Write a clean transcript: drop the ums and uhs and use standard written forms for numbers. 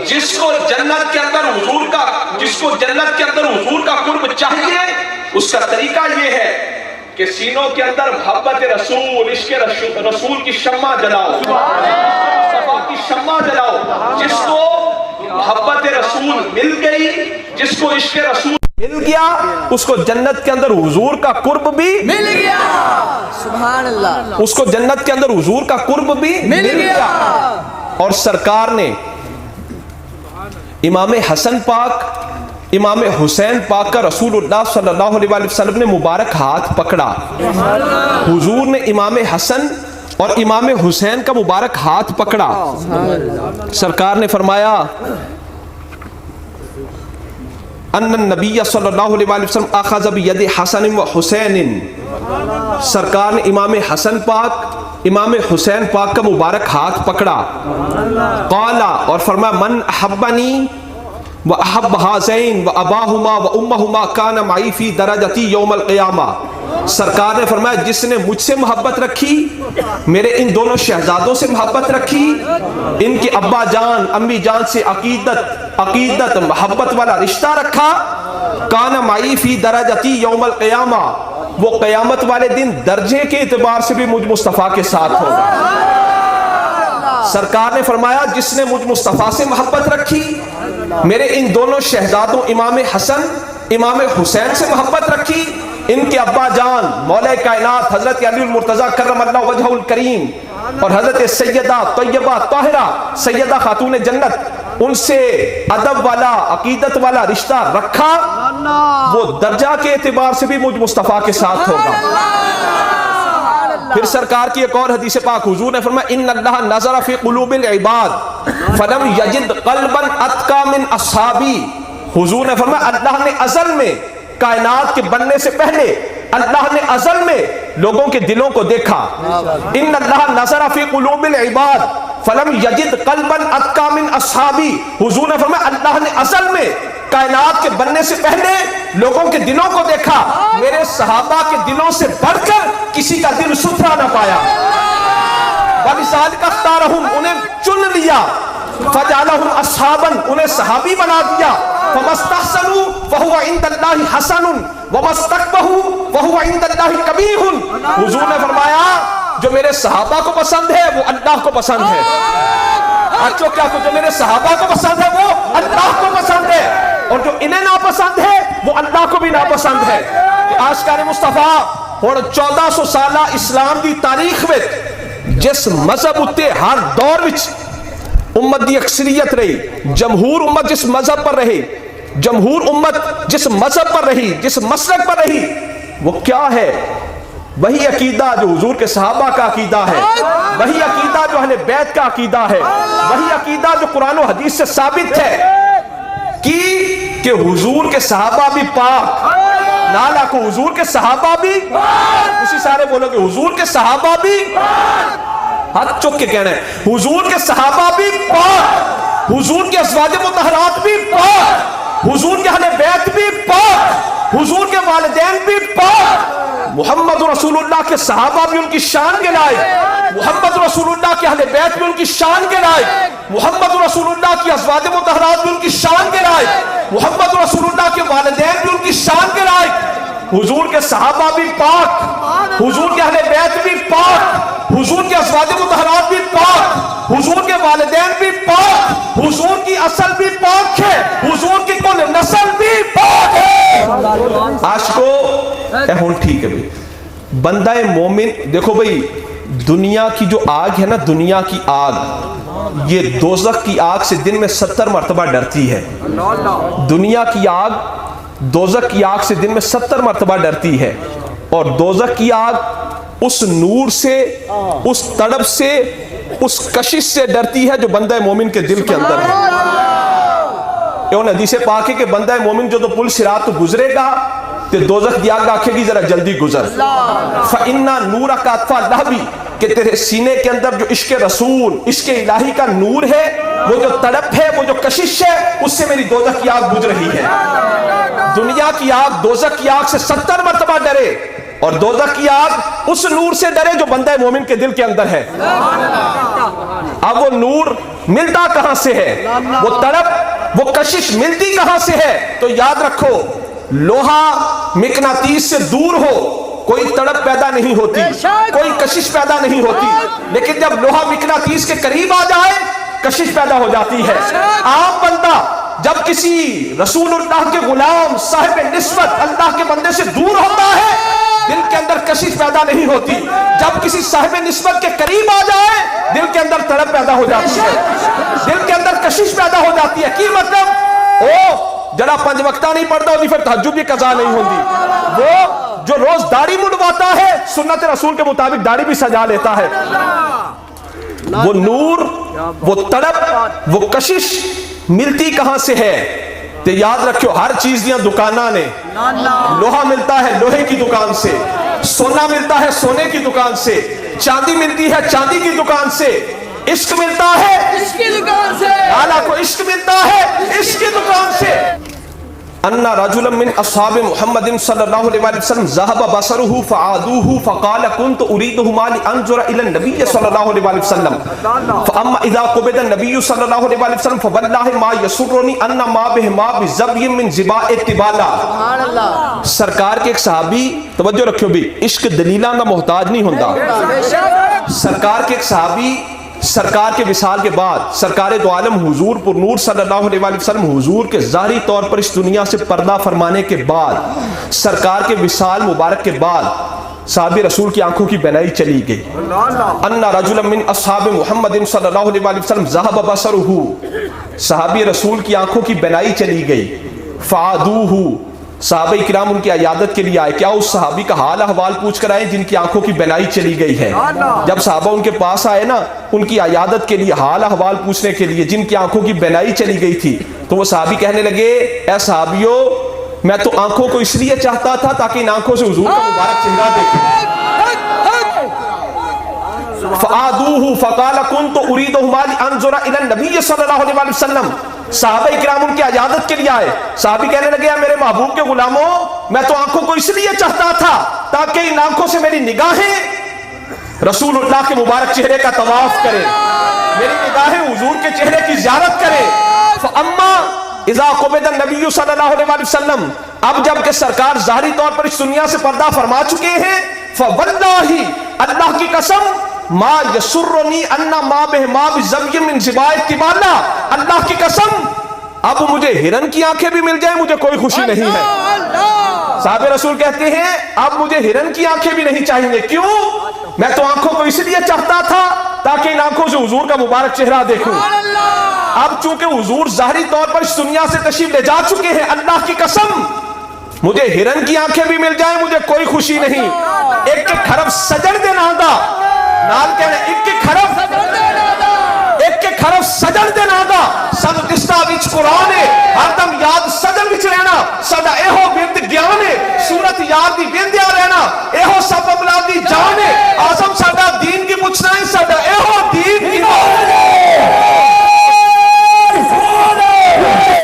جس کو جنت کے اندر حضور کا قرب چاہیے، اس کا طریقہ یہ ہے کہ سینوں کے اندر محبت رسول، عشق رسول کی شمع جلاؤ، مصطفیٰ کی شمع جلاؤ۔ جس کو محبت رسول مل گئی، جس کو عشق رسول مل گیا، اس کو جنت کے اندر حضور کا قرب بھی مل گیا، سبحان اللہ، اس کو جنت کے اندر حضور کا قرب بھی مل گیا۔ اور سرکار نے امام حسن پاک، امام حسین پاک کا رسول اللہ صلی اللہ علیہ وسلم نے مبارک ہاتھ پکڑا۔ حضور نے امام حسن اور امام حسین کا مبارک ہاتھ پکڑا۔ سرکار نے فرمایا ان النبی صلی اللہ علیہ وسلم اخذ بید حسن و حسین، سرکار نے امام حسن پاک، امام حسین پاک کا مبارک ہاتھ پکڑا۔ قالا، اور فرمایا من احبنی و احب ہذین و اباہما و امہما کان معی فی درجتی یوم القیامہ، سرکار نے فرمایا جس نے مجھ سے محبت رکھی، میرے ان دونوں شہزادوں سے محبت رکھی، ان کے ابا جان امی جان سے عقیدت محبت والا رشتہ رکھا، کان معی فی درجتی یوم القیامہ، وہ قیامت والے دن درجے کے اعتبار سے بھی مجھ مصطفیٰ کے ساتھ ہوگا۔ سرکار نے فرمایا جس نے مجھ مصطفیٰ سے محبت رکھی، میرے ان دونوں شہزادوں امام حسن امام حسین سے محبت رکھی، ان کے ابا جان مولا کائنات حضرت علی المرتضیٰ کرم اللہ وجہہ الکریم اور حضرت سیدہ طیبہ طاہرہ سیدہ خاتون جنت، ان سے ادب والا عقیدت والا رشتہ رکھا، وہ درجہ کے اعتبار سے بھی مجھ مصطفیٰ کے ساتھ ہوگا۔ پھر سرکار کی ایک اور حدیث پاک، حضور نے فرمایا ان اللہ نظر فی قلوب العباد فلم یجد قلبا اتقی من اصحابی، حضور نے فرمایا اللہ نے ازل میں، کائنات کے بننے سے پہلے اللہ نے ازل میں لوگوں کے دلوں کو دیکھا۔ ان اللہ نظر فی قلوب العباد فلم یجد قلبا اتقی من اصحابی، حضور نے فرمایا اللہ نے ازل میں کائنات کے بننے سے پہلے لوگوں کے دلوں کو دیکھا، میرے صحابہ کے دلوں سے بڑھ کر کسی کا دل ستھرا نہ پایا۔ وَلِذَلِكَ اخْتَارَهُمْ، انہیں چن لیا، فَجَعَلَهُمْ أَصْحَابًا، انہیں صحابی بنا دیا۔ فَمَا اسْتَحْسَنُوا فَهُوَ عِندَ اللَّهِ حَسَنٌ وَمَا اسْتَقْبَحُوا فَهُوَ عِندَ اللَّهِ قَبِيحٌ، حضور نے فرمایا جو میرے صحابہ کو پسند ہے وہ اللہ کو پسند ہے، اچھو کیا جو میرے صحابہ کو پسند ہے وہ اللہ کو پسند ہے، اور جو انہیں ناپسند ہے وہ اللہ کو بھی ناپسند ہے۔ آشکار مصطفیٰ اور 1400 سالہ اسلام دی تاریخ میں جس مذہب اتے ہر دور وچ امت دی اکثریت رہی، جمہور امت جس مذہب پر رہی، جمہور امت جس مذہب پر رہی، جس مسلک پر رہی، وہ کیا ہے؟ وہی عقیدہ جو حضور کے صحابہ کا عقیدہ ہے، وہی عقیدہ جو اہل بیت کا عقیدہ ہے، وہی عقیدہ جو قرآن و حدیث سے ثابت ہے کہ حضور کے صحابہ بھی پاک، نالا کو حضور کے صحابہ بھی، اسی سارے بولو کہ حضور کے صحابہ بھی، ہاتھ چک کے کہنا ہے حضور کے صحابہ بھی پاک، حضور کے ازواج مطہرات بھی پاک، حضور کے اہل بیت بھی پاک، حضور کے والدین بھی پاک، محمد رسول اللہ کے صحابہ بھی ان کی شان کے لائق، محمد رسول اللہ کے اہل بیت بھی ان کی شان کے لائق، محمد رسول اللہ کی ازواج مطہرات بھی ان کی شان کے لائق، محمد رسول اللہ کے والدین بھی ان کی شان کے لائق، حضور کے صحابہ بھی پاک، حضور کے اہل بیت بھی پاک، حضور کے ازواج مطہرات بھی پاک، حضور کے والدین بھی پاک، حضور کی اصل بھی پاک ہے، حضور کی کل نسل بھی پاک ہے۔ عاشقو اے ہون ٹھیک ہے بھئی، بندہ مومن دیکھو بھئی، دنیا کی جو آگ ہے نا، دنیا کی آگ، یہ دوزخ کی آگ سے دن میں 70 مرتبہ ڈرتی ہے۔ دنیا کی آگ دوزخ کی آگ سے دن میں 70 مرتبہ ڈرتی ہے، اور دوزخ کی آگ اس نور سے، اس تڑپ سے، اس کشش سے ڈرتی ہے جو بندہ مومن کے دل کے اندر ہے۔ یہ حدیث پاک ہے کہ بندہ مومن جو تو پل صراط تو گزرے گا تو دوزخ دی آگ آکھے گی ذرا جلدی گزر، فَإِنَّا نُورَكَ أَطْفَى اللَّهْبِ، کہ تیرے سینے کے اندر جو عشق رسول، عشق الہی کا نور ہے، وہ جو تڑپ ہے، وہ جو کشش ہے، اس سے میری دوزخ کی آگ بجھ رہی ہے۔ دنیا کی آگ دوزخ کی آگ سے 70 مرتبہ ڈرے، اور دوزخ کی آگ اس نور سے ڈرے جو بندہ مومن کے دل کے اندر ہے۔ اب وہ نور ملتا کہاں سے ہے, وہ تڑپ وہ کشش ملتی کہاں سے ہے؟ تو یاد رکھو لوہا مقناطیس سے دور ہو کوئی تڑپ پیدا نہیں ہوتی, کوئی کشش پیدا نہیں ہوتی, لیکن جب لوہا مقناطیس کے قریب آ جائے کشش پیدا ہو جاتی ہے. عام بندہ جب کسی رسول اللہ کے غلام صاحب نسبت اللہ کے بندے سے دور ہوتا ہے دل کے اندر کشش پیدا نہیں ہوتی, جب کسی صاحب نسبت کے قریب آ جائے دل کے اندر تڑپ پیدا ہو جاتی ہے, دل کے اندر کشش پیدا ہو جاتی ہے. کی مطلب او جڑا 5 وقتہ نہیں پڑھتا ہوتی پھر تہجد کی قضا نہیں ہوتی, وہ جو روز داڑھی منڈواتا ہے سنت رسول کے مطابق داڑھی بھی سجا لیتا ہے. وہ نور وہ تڑپ وہ کشش ملتی کہاں سے ہے؟ تو یاد رکھو ہر چیز دیاں دکاناں نے, لوہا ملتا ہے لوہے کی دکان سے, سونا ملتا ہے سونے کی دکان سے, چاندی ملتی ہے چاندی کی دکان سے, عشق ملتا ہے عشق کی دکان سے, اعلیٰ کو عشق ملتا ہے عشق کی دکان سے. ان رجلا من اصحاب محمد صلی اللہ علیہ وسلم ذهب بصره فعادوه فقال كنت اريدهما لانظر الى النبي صلی اللہ علیہ وسلم فاما اذا قبض النبي صلی اللہ علیہ وسلم فوالله ما يسرني ان ما بهما بذبي من ذباء اتبالا. سبحان اللہ. سرکار کے ایک صحابی, توجہ رکھو بھی, عشق دلیلاں دا محتاج نہیں ہوندا. سرکار کے ایک صحابی سرکار کے وصال کے بعد سرکار دو عالم حضور پر نور صلی اللہ علیہ وسلم حضور کے ظاہری طور پر اس دنیا سے پردہ فرمانے کے بعد سرکار کے وصال مبارک کے بعد صحابی رسول کی آنکھوں کی بینائی چلی گئی. ان رجلا من اصحاب محمد صلی اللہ علیہ وسلم ذهب بصره, صحابی رسول کی آنکھوں کی بینائی چلی گئی. فعادوه, صحابہ کرام ان کی عیادت کے لیے آئے. کیا اس صحابی کا حال احوال پوچھ کر آئے جن کی آنکھوں کی بینائی چلی گئی ہے؟ جب صحابہ ان کے پاس آئے نا ان کی عیادت کے لیے حال احوال پوچھنے کے لیے جن کی آنکھوں کی بینائی چلی گئی تھی, تو وہ صحابی کہنے لگے اے صحابیو میں تو آنکھوں کو اس لیے چاہتا تھا تاکہ ان آنکھوں سے حضور کا مبارک چہرہ دیکھیں. فعادوه فقال كنت اريدهما لانظر الى النبي صلی اللہ علیہ وسلم. صحابہ اکرام ان کی عیادت کے لیے آئے. صحابی کہنے لگے میرے محبوب کے غلاموں میں تو آنکھوں کو اس لیے چاہتا تھا تاکہ ان آنکھوں سے میری نگاہیں رسول اللہ کے مبارک چہرے کا طواف کرے, میری نگاہیں حضور کے چہرے کی زیارت کرے. فاما اذا قبض النبی صلی اللہ علیہ وسلم, اب جب کہ سرکار ظاہری طور پر اس دنیا سے پردہ فرما چکے ہیں, فواللہ اللہ کی قسم ما یسرنی ان ما بہما بذبی من ذباء اتبالا, اللہ کی قسم اب مجھے ہرن کی آنکھیں بھی مل جائیں مجھے کوئی خوشی نہیں ہے. صحابہ رسول کہتے ہیں اب مجھے ہرن کی آنکھیں بھی نہیں چاہیے. کیوں؟ میں تو آنکھوں کو اس لیے چاہتا تھا تاکہ ان آنکھوں سے حضور کا مبارک چہرہ دیکھوں. اب چونکہ حضور ظاہری طور پر اس دنیا سے تشریف لے جا چکے ہیں, اللہ کی قسم مجھے ہرن کی آنکھیں بھی مل جائیں مجھے کوئی خوشی نہیں. ایک کھرب سجن دے نادا نال کہنے ایک کھرب سجن دے نادا سب دستا وچ قرآن ہے, ہر دم یاد سجن وچ رہنا ساڈا ایہو بند گیان ہے, سورت یاد دی بندیا رہنا ایہو سبب